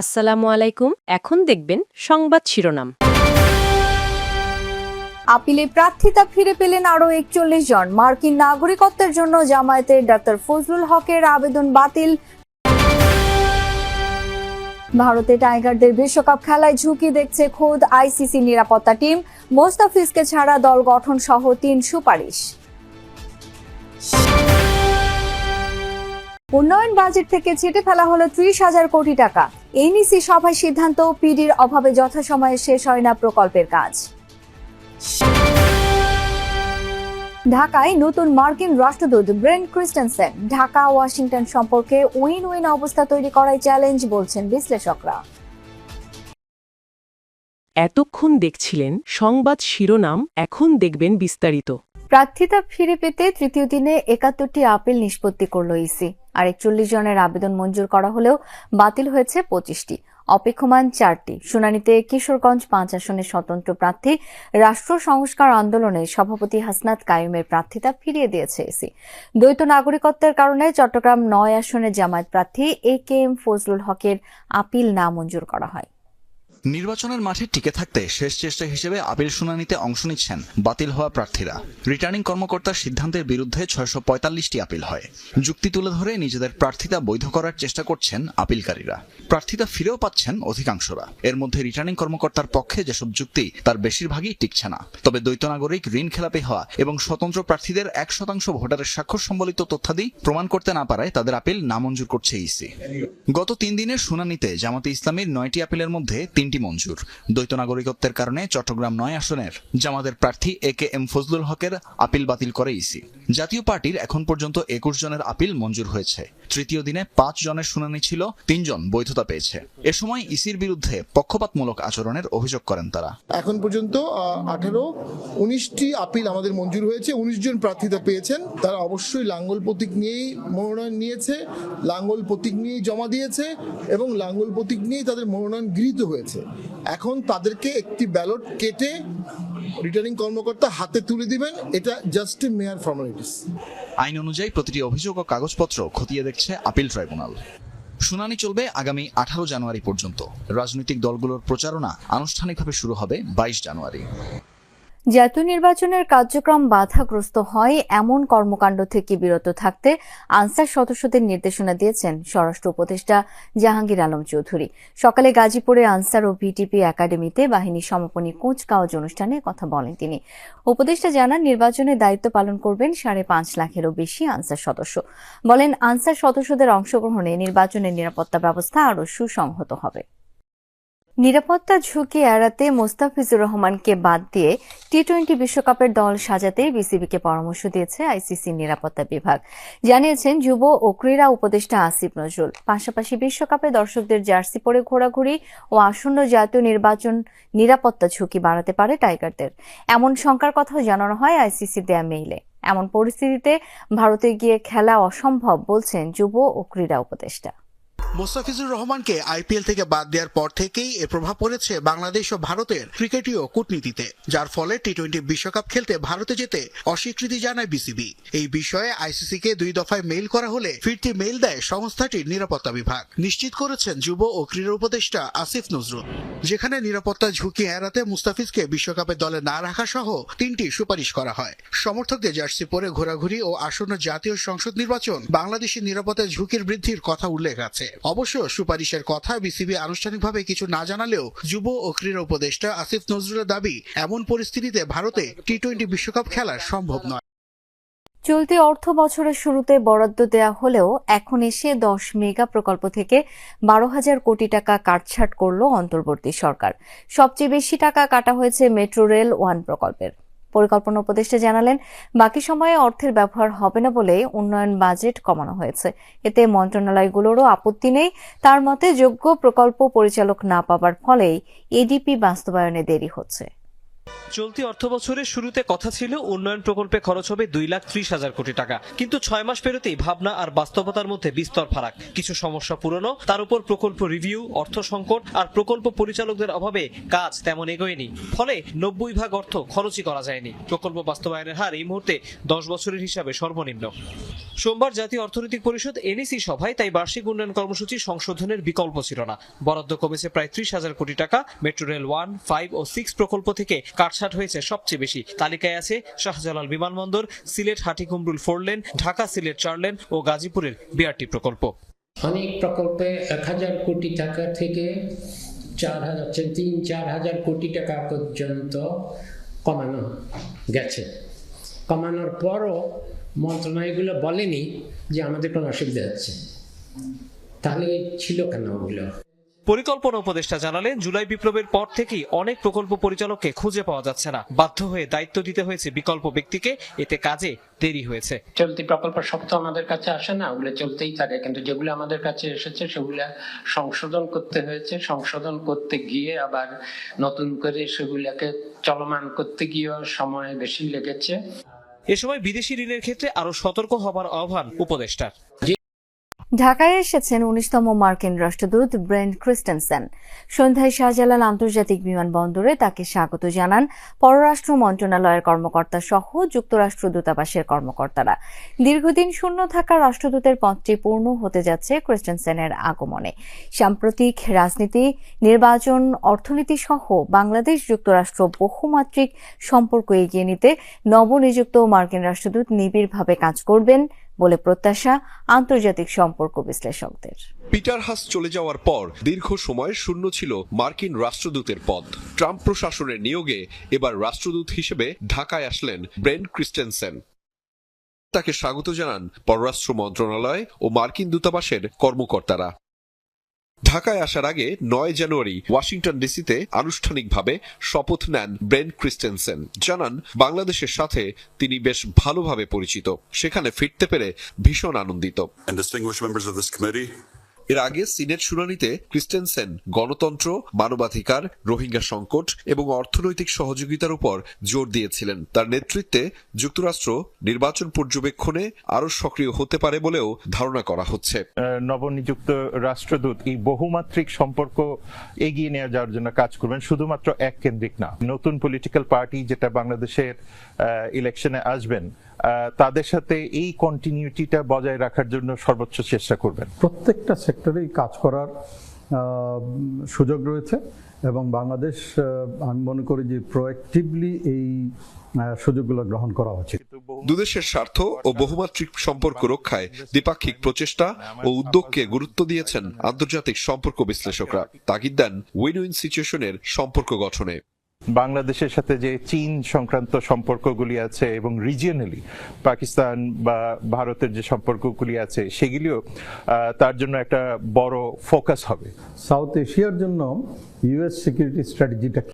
আসসালামু আলাইকুম। এখন দেখবেন সংবাদ শিরোনাম। আপিলে প্রার্থিতা ফিরে পেলেন আরও ৪১ জন। মার্কিন নাগরিকত্বের জন্য জামায়াতের ডাক্তার ফজলুল হকের আবেদন বাতিল। ভারতে টাইগারদের বিশ্বকাপ খেলায় ঝুঁকি দেখছে খোদ আইসিসি নিরাপত্তা টিম। মোস্তাফিজকে ছাড়া দল গঠন সহ ৩ সুপারিশ। উন্নয়ন বাজেট থেকে ছেটে ফেলা হলো ৩০,০০০ কোটি টাকা। এনইসি সভায় সিদ্ধান্ত, পিডির অভাবে যথাসময়ে শেষ হয় না প্রকল্পের কাজ। ঢাকায় নতুন মার্কিন রাষ্ট্রদূত ব্রেন্ট ক্রিস্টেনসেন। ঢাকা ওয়াশিংটন সম্পর্কে উইন উইন অবস্থা তৈরি করাই চ্যালেঞ্জ বলছেন বিশ্লেষকরা। এতক্ষণ দেখছিলেন সংবাদ শিরোনাম, এখন দেখবেন বিস্তারিত। প্রার্থিতা ফিরে পেতে তৃতীয় দিনে ৭১টি আপিল নিষ্পত্তি করল ইসি। আর ৪১ জনের আবেদন মঞ্জুর করা হলেও বাতিল হয়েছে ২৫টি, অপেক্ষমান ৪টি। শুনানিতে কিশোরগঞ্জ ৫ আসনের স্বতন্ত্র প্রার্থী রাষ্ট্র সংস্কার আন্দোলনের সভাপতি হাসনাত কাইমের প্রার্থিতা ফিরিয়ে দিয়েছে ইসি। দ্বৈত নাগরিকত্বের কারণে চট্টগ্রাম ৯ আসনের জামায়াত প্রার্থী একেএম ফজলুল হকের আপিল না মঞ্জুর করা হয়। নির্বাচনের মাঠে টিকে থাকতে শেষ চেষ্টা হিসেবে আপিল শুনানিতে অংশ নিচ্ছেন বাতিল হওয়া প্রার্থীরা। রিটার্নিং কর্মকর্তার সিদ্ধান্তের বিরুদ্ধে ৬৪৫টি আপিল হয়। যুক্তি তুলে ধরে নিজেদের প্রার্থিতা বৈধ করার চেষ্টা করছেন আপিলকারীরা। প্রার্থিতা ফিরেও পাচ্ছেন অধিকাংশরা। এর মধ্যে রিটার্নিং কর্মকর্তার পক্ষে যেসব যুক্তি, তার বেশিরভাগই টিকছে না। তবে দ্বৈত নাগরিক, ঋণ খেলাপি হওয়া এবং স্বতন্ত্র প্রার্থীদের ১% ভোটারের স্বাক্ষর সম্বলিত তথ্যাদি প্রমাণ করতে না পারায় তাদের আপিল নামঞ্জুর করছে ইসি। গত ৩ দিনের শুনানিতে জামাতে ইসলামীর ৯টি আপিলের মধ্যে ৩টি মঞ্জুর। দ্বৈত নাগরিকত্বের কারণে চট্টগ্রাম ৯ আসনের জামাতের প্রার্থী একেএম ফজলুল হকের আপিল বাতিল করে ইসি। জাতীয় পার্টির এখন পর্যন্ত ২১ জনের আপিল মঞ্জুর হয়েছে। তৃতীয় দিনে ৫ জনের শুনানি ছিল, ৩ জন বৈধতা পেয়েছে। এ সময় ইসির বিরুদ্ধে পক্ষপাতমূলক আচরণের অভিযোগ করেন তারা। এখন পর্যন্ত ১৮-১৯টি আপিল আমাদের মঞ্জুর হয়েছে। ১৯ জন প্রার্থিতা পেয়েছেন। তারা অবশ্যই লাঙ্গল প্রতীক নিয়েই মনোনয়ন নিয়েছে, লাঙ্গল প্রতীক নিয়েই জমা দিয়েছে এবং লাঙ্গল প্রতীক নিয়েই তাদের মনোনয়ন গৃহীত হয়েছে। এখন তাদেরকে একটি ব্যালট কেটে রিটার্নিং কর্মকর্তা হাতে তুলে দিবেন। এটা জাস্ট এ মেয়ার ফর্মালিটিস। আইন অনুযায়ী প্রতিটি অভিযোগ ও কাগজপত্র খতিয়ে দেখছে আপিল ট্রাইব্যুনাল। শুনানি চলবে আগামী ১৮ জানুয়ারি পর্যন্ত। রাজনৈতিক দলগুলোর প্রচারণা আনুষ্ঠানিকভাবে শুরু হবে ২২ জানুয়ারি। জাতীয় নির্বাচনের কার্যক্রম বাধাগ্রস্ত হয় এমন কর্মকাণ্ড থেকে বিরত থাকতে আনসার সদস্যদের নির্দেশনা দিয়েছেন স্বরাষ্ট্র উপদেষ্টা জাহাঙ্গীর আলম চৌধুরী। সকালে গাজীপুরে আনসার ও ভিটিপি একাডেমিতে বাহিনীর সমাপনী কুচকাওয়াজ অনুষ্ঠানে কথা বলেন তিনি। উপদেষ্টা জানান, নির্বাচনে দায়িত্ব পালন করবেন ৫.৫ লাখেরও বেশি আনসার সদস্য। বলেন, আনসার সদস্যদের অংশগ্রহণে নির্বাচনের নিরাপত্তা ব্যবস্থা আরও সুসংহত হবে। নিরাপত্তা ঝুঁকি এড়াতে মোস্তাফিজুর রহমানকে বাদ দিয়ে টি-২০ বিশ্বকাপের দল সাজাতে বিসিবিকে পরামর্শ দিয়েছে আইসিসির নিরাপত্তা বিভাগ। জানিয়েছেন যুব ও ক্রীড়া উপদেষ্টা আসিফ নজরুল। পাশাপাশি বিশ্বকাপে দর্শকদের জার্সি পরে ঘোরাঘুরি ও আসন্ন জাতীয় নির্বাচন নিরাপত্তা ঝুঁকি বাড়াতে পারে টাইগারদের, এমন শঙ্কার কথাও জানানো হয় আইসিসির দেয়া মেইলে। এমন পরিস্থিতিতে ভারতে গিয়ে খেলা অসম্ভব বলছেন যুব ও ক্রীড়া উপদেষ্টা। মোস্তাফিজুর রহমানকে আইপিএল থেকে বাদ দেওয়ার পর থেকেই এর প্রভাব পড়েছে বাংলাদেশ ও ভারতের ক্রিকেটীয় কূটনীতিতে, যার ফলে টি-২০ বিশ্বকাপ খেলতে ভারতে যেতে অস্বীকৃতি জানায় বিসিবি। এই বিষয়ে আইসিসিকে ২ দফায় মেইল করা হলে ফিরতি মেইল দেয় সংস্থাটির নিরাপত্তা বিভাগ, নিশ্চিত করেছেন যুব ও ক্রীড়া উপদেষ্টা আসিফ নজরুল। যেখানে নিরাপত্তা ঝুঁকি এড়াতে মুস্তাফিজকে বিশ্বকাপের দলে না রাখা সহ ৩টি সুপারিশ করা হয়। সমর্থকদের জার্সি পরে ঘোরাঘুরি ও আসন্ন জাতীয় সংসদ নির্বাচন বাংলাদেশের নিরাপত্তা ঝুঁকির বৃদ্ধির কথা উল্লেখ আছে। অবশ্য সুপারিশের কথা বিসিবি আনুষ্ঠানিকভাবে কিছু না জানালেও যুব ও ক্রীড়া উপদেষ্টা আসিফ নজরুলের দাবি, এমন পরিস্থিতিতে ভারতে টি-২০ বিশ্বকাপ খেলা সম্ভব নয়। চলতি অর্থ বছরের শুরুতে বরাদ্দ দেয়া হলেও এখন এসে ১০ মেগা প্রকল্প থেকে ১২,০০০ কোটি টাকা কাটছাঁট করল অন্তর্বর্তী সরকার। সবচেয়ে বেশি টাকা কাটা হয়েছে মেট্রো রেল 1 প্রকল্পের। পরিকল্পনা উপদেষ্টা জানালেন, বাকি সময়ে অর্থের ব্যবহার হবে না বলে উন্নয়ন বাজেট কমানো হয়েছে। এতে মন্ত্রণালয়গুলোরও আপত্তি নেই। তার মতে, যোগ্য প্রকল্প পরিচালক না পাবার ফলেই এডিপি বাস্তবায়নে দেরি হচ্ছে। চলতি অর্থবছরের শুরুতে কথা ছিল উন্নয়ন প্রকল্পে খরচ হবে 2,30,000 কোটি টাকা, কিন্তু 6 মাস পেরোতেই ভাবনা আর বাস্তবতার মধ্যে বিস্তর ফারাক। কিছু সমস্যা পুরনো, তার উপর প্রকল্প রিভিউ, অর্থ সংকট আর প্রকল্প পরিচালকদের অভাবে কাজ তেমন এগোয়নি। ফলে 90% অর্থ খরচই করা যায়নি। প্রকল্প বাস্তবায়নের হার এই মুহূর্তে 10 বছরের হিসাবে সর্বনিম্ন। সোমবার জাতীয় অর্থনৈতিক পরিষদ এনইসি সভায় তাই বার্ষিক উন্নয়ন কর্মসূচি সংশোধনের বিকল্প ছিল না। বরাদ্দ কমেছে প্রায় 30,000 কোটি টাকা। মেট্রো রেল 1, 5 ও 6 প্রকল্প থেকে কাটছাট হয়েছে সবচেয়ে বেশি। তালিকায় আছে শাহজালাল বিমানবন্দর, সিলেট হাটিকুমরুল 4 লেন, ঢাকা সিলেট 4 লেন ও গাজীপুরের বিআরটি প্রকল্প। অনেক প্রকল্পে 1,000 কোটি টাকা থেকে 3-4 হাজার কোটি টাকা পর্যন্ত কমানো গেছে। কমানোর পরও মন্ত্রণালয়গুলো বলেনি যে আমাদের কোনো অসুবিধা হচ্ছে। তাহলে ছিল কেন ওগুলো? পরিকল্পনা উপদেষ্টা জানালেন, জুলাই বিপ্লবের পর থেকেই অনেক প্রকল্প পরিচালককে খুঁজে পাওয়া যাচ্ছে না। বাধ্য হয়ে দায়িত্ব দিতে হয়েছে বিকল্প ব্যক্তিকে, এতে কাজে দেরি হয়েছে। চলতি প্রকল্প সব তো আমাদের কাছে আসে না, ওগুলো চলতেই থাকে, কিন্তু যেগুলো আমাদের কাছে এসেছে সেগুলো সংশোধন করতে হয়েছে। সংশোধন করতে গিয়ে আবার নতুন করে সেগুলোকে চলমান করতে গিয়েও সময় বেশি লেগেছে। এ সময় বিদেশি ঋণের ক্ষেত্রে আরো সতর্ক হবার আহ্বান উপদেষ্টার। ঢাকায় এসেছেন 19তম মার্কিন রাষ্ট্রদূত ব্রেন্ট ক্রিস্টেনসেন। সন্ধ্যায় শাহজালাল আন্তর্জাতিক বিমানবন্দরে তাকে স্বাগত জানান পররাষ্ট্র মন্ত্রণালয়ের কর্মকর্তা সহ যুক্তরাষ্ট্র দূতাবাসের কর্মকর্তারা। দীর্ঘদিন শূন্য থাকা রাষ্ট্রদূতের পদটি পূর্ণ হতে যাচ্ছে ক্রিস্টেনসেনের আগমনে। সাম্প্রতিক রাজনীতি, নির্বাচন, অর্থনীতি সহ বাংলাদেশ যুক্তরাষ্ট্র বহুমাত্রিক সম্পর্ক এগিয়ে নিতে নবনিযুক্ত মার্কিন রাষ্ট্রদূত নিবিড়ভাবে কাজ করবেন বলে প্রত্যাশা আন্তর্জাতিক সম্পর্ক বিশ্লেষকদের। পিটার হাস চলে যাওয়ার পর দীর্ঘ সময় শূন্য ছিল মার্কিন রাষ্ট্রদূতের পদ। ট্রাম্প প্রশাসনের নিয়োগে এবার রাষ্ট্রদূত হিসেবে ঢাকায় আসলেন ব্রেন্ট ক্রিস্টেনসেন। তাকে স্বাগত জানান পররাষ্ট্র মন্ত্রণালয় ও মার্কিন দূতাবাসের কর্মকর্তারা। ঢাকায় আসার আগে 9 জানুয়ারি ওয়াশিংটন ডিসিতে আনুষ্ঠানিকভাবে শপথ নেন ব্রেন্ট ক্রিস্টেনসেন। জানান, বাংলাদেশের সাথে তিনি বেশ ভালোভাবে পরিচিত, সেখানে ফিরতে পেরে ভীষণ আনন্দিত। এর আগে সিনেট শুনানিতে ক্রিস্টেনসেন গণতন্ত্র, মানবাধিকার, রোহিঙ্গা সংকট এবং অর্থনৈতিক সহযোগিতার উপর জোর দিয়েছিলেন। তার নেতৃত্বে যুক্তরাষ্ট্র নির্বাচন পর্যবেক্ষণে আরো সক্রিয় হতে পারে বলেও ধারণা করা হচ্ছে। নবনিযুক্ত রাষ্ট্রদূত এই বহুমাত্রিক সম্পর্ক এগিয়ে নিয়ে যাওয়ার জন্য কাজ করবেন, শুধুমাত্র এক কেন্দ্রিক না। নতুন পলিটিক্যাল পার্টি যেটা বাংলাদেশের ইলেকশনে আসবেন, তাদের সাথে এই কন্টিনিউটিটা বজায় রাখার জন্য সর্বোচ্চ চেষ্টা করবেন। প্রত্যেকটা সেক্টরেই কাজ করার সুযোগ রয়েছে এবং বাংলাদেশ, আমি মনে করি যে প্রোঅ্যাক্টিভলি এই সুযোগগুলো গ্রহণ করা উচিত। দুদেশের স্বার্থ ও বহুমাত্রিক সম্পর্ক রক্ষায় দ্বিপাক্ষিক প্রচেষ্টা ও উদ্যোগকে গুরুত্ব দিয়েছেন আন্তর্জাতিক সম্পর্ক বিশ্লেষকরা। তাগিদ দেন উইন উইন সিচুয়েশনের সম্পর্ক গঠনে। বাংলাদেশের সাথে যে চীন সংক্রান্ত সম্পর্কগুলি আছে এবং রিজিয়নালি পাকিস্তান বা ভারতের যে সম্পর্কগুলি আছে, সেগুলিও তার জন্য একটা বড় ফোকাস হবে। সাউথ এশিয়ার জন্য ইউএস সিকিউরিটি স্ট্র্যাটেজিটা